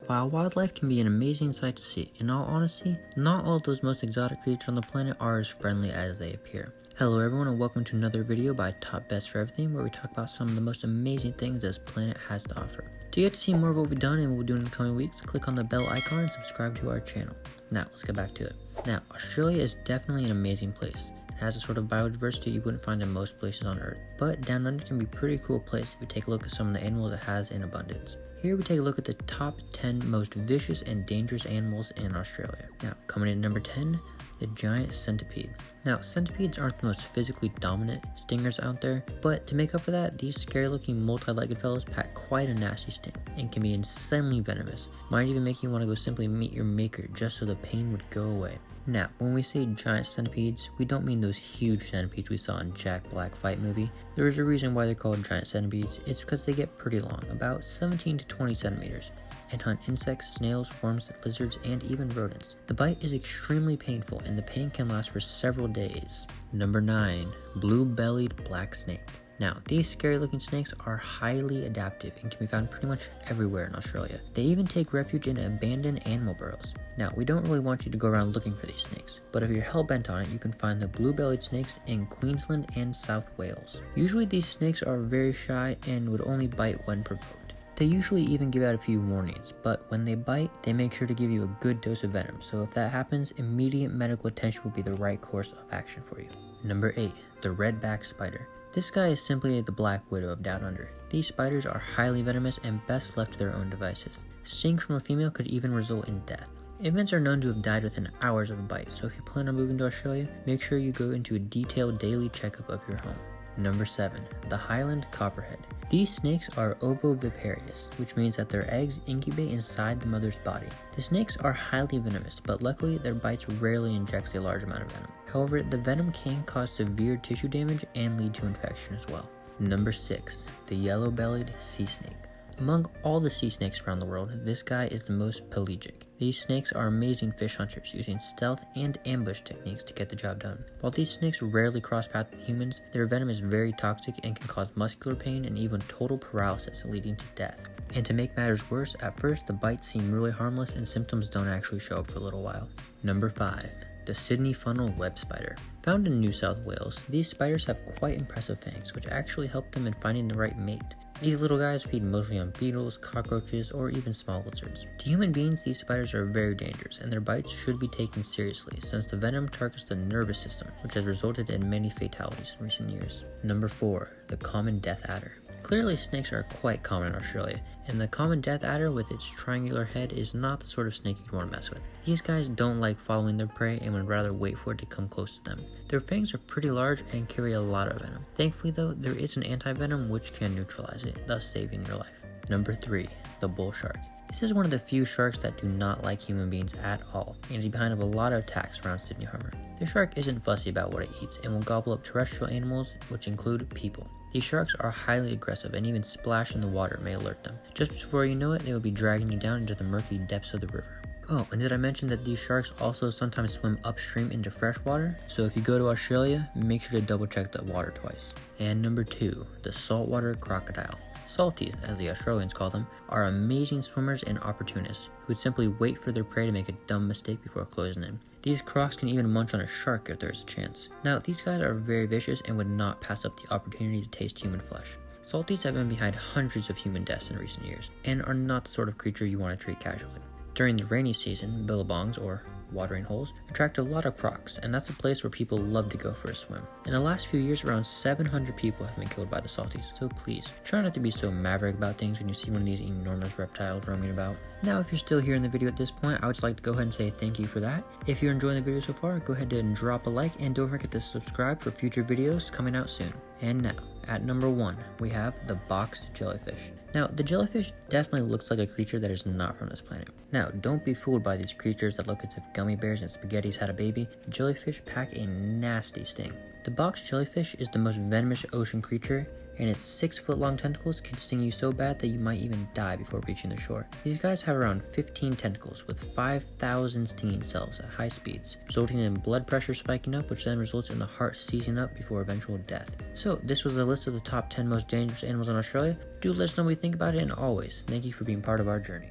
While wildlife can be an amazing sight to see, in all honesty, not all of those most exotic creatures on the planet are as friendly as they appear. Hello everyone and welcome to another video by Top Best for Everything, where we talk about some of the most amazing things this planet has to offer. To get to see more of what we've done and what we'll do in the coming weeks, click on the bell icon and subscribe to our channel. Now, let's get back to it. Now, Australia is definitely an amazing place. It has a sort of biodiversity you wouldn't find in most places on Earth. But Down Under can be a pretty cool place if you take a look at some of the animals it has in abundance. Here we take a look at the top 10 most vicious and dangerous animals in Australia. Now, coming in at number 10, the Giant Centipede. Now, centipedes aren't the most physically dominant stingers out there, but to make up for that, these scary looking multi-legged fellows pack quite a nasty sting and can be insanely venomous. Might even make you want to go simply meet your maker just so the pain would go away. Now, when we say giant centipedes, we don't mean those huge centipedes we saw in Jack Black fight movie. There is a reason why they're called giant centipedes. It's because they get pretty long, about 17 to 20 centimeters, and hunt insects, snails, worms, lizards, and even rodents. The bite is extremely painful, and the pain can last for several days. Number 9. Blue-Bellied Black Snake. Now, these scary looking snakes are highly adaptive and can be found pretty much everywhere in Australia. They even take refuge in abandoned animal burrows. Now, we don't really want you to go around looking for these snakes, but if you're hell-bent on it, you can find the blue-bellied snakes in Queensland and South Wales. Usually these snakes are very shy and would only bite when provoked. They usually even give out a few warnings, but when they bite, they make sure to give you a good dose of venom, so if that happens, immediate medical attention will be the right course of action for you. Number 8. The Redback Spider. This guy is simply the Black Widow of Down Under. These spiders are highly venomous and best left to their own devices. Sting from a female could even result in death. Infants are known to have died within hours of a bite, so if you plan on moving to Australia, make sure you go into a detailed daily checkup of your home. Number 7. The Highland Copperhead. These snakes are ovoviviparous, which means that their eggs incubate inside the mother's body. The snakes are highly venomous, but luckily their bites rarely inject a large amount of venom. However, the venom can cause severe tissue damage and lead to infection as well. Number 6. The Yellow-Bellied Sea Snake. Among all the sea snakes around the world, this guy is the most pelagic. These snakes are amazing fish hunters, using stealth and ambush techniques to get the job done. While these snakes rarely cross paths with humans, their venom is very toxic and can cause muscular pain and even total paralysis, leading to death. And to make matters worse, at first the bites seem really harmless and symptoms don't actually show up for a little while. Number 5. The Sydney Funnel Web Spider. Found in New South Wales, these spiders have quite impressive fangs, which actually help them in finding the right mate. These little guys feed mostly on beetles, cockroaches, or even small lizards. To human beings, these spiders are very dangerous, and their bites should be taken seriously, since the venom targets the nervous system, which has resulted in many fatalities in recent years. Number 4. The Common Death Adder. Clearly, snakes are quite common in Australia, and the common death adder with its triangular head is not the sort of snake you'd want to mess with. These guys don't like following their prey and would rather wait for it to come close to them. Their fangs are pretty large and carry a lot of venom. Thankfully though, there is an anti-venom which can neutralize it, thus saving your life. Number 3. The Bull Shark. This is one of the few sharks that do not like human beings at all, and is behind a lot of attacks around Sydney Harbour. The shark isn't fussy about what it eats and will gobble up terrestrial animals, which include people. These sharks are highly aggressive and even splash in the water may alert them. Just before you know it, they will be dragging you down into the murky depths of the river. Oh, and did I mention that these sharks also sometimes swim upstream into fresh water? So if you go to Australia, make sure to double check the water twice. And number 2, the Saltwater Crocodile. Salties, as the Australians call them, are amazing swimmers and opportunists who would simply wait for their prey to make a dumb mistake before closing in. These crocs can even munch on a shark if there's a chance. Now, these guys are very vicious and would not pass up the opportunity to taste human flesh. Salties have been behind hundreds of human deaths in recent years, and are not the sort of creature you want to treat casually. During the rainy season, billabongs, or watering holes, attract a lot of crocs, and that's a place where people love to go for a swim. In the last few years, around 700 people have been killed by the salties, so please, try not to be so maverick about things when you see one of these enormous reptiles roaming about. Now, if you're still here in the video at this point, I would just like to go ahead and say thank you for that. If you're enjoying the video so far, go ahead and drop a like, and don't forget to subscribe for future videos coming out soon. And now, at number 1, we have the Box Jellyfish. Now, the jellyfish definitely looks like a creature that is not from this planet. Now, don't be fooled by these creatures that look as if gummy bears and spaghettis had a baby. Jellyfish pack a nasty sting. The box jellyfish is the most venomous ocean creature, and its 6-foot long tentacles can sting you so bad that you might even die before reaching the shore. These guys have around 15 tentacles with 5,000 stinging cells at high speeds, resulting in blood pressure spiking up, which then results in the heart seizing up before eventual death. So this was a list of the top 10 most dangerous animals in Australia. Do let us know what you think about it, and always, thank you for being part of our journey.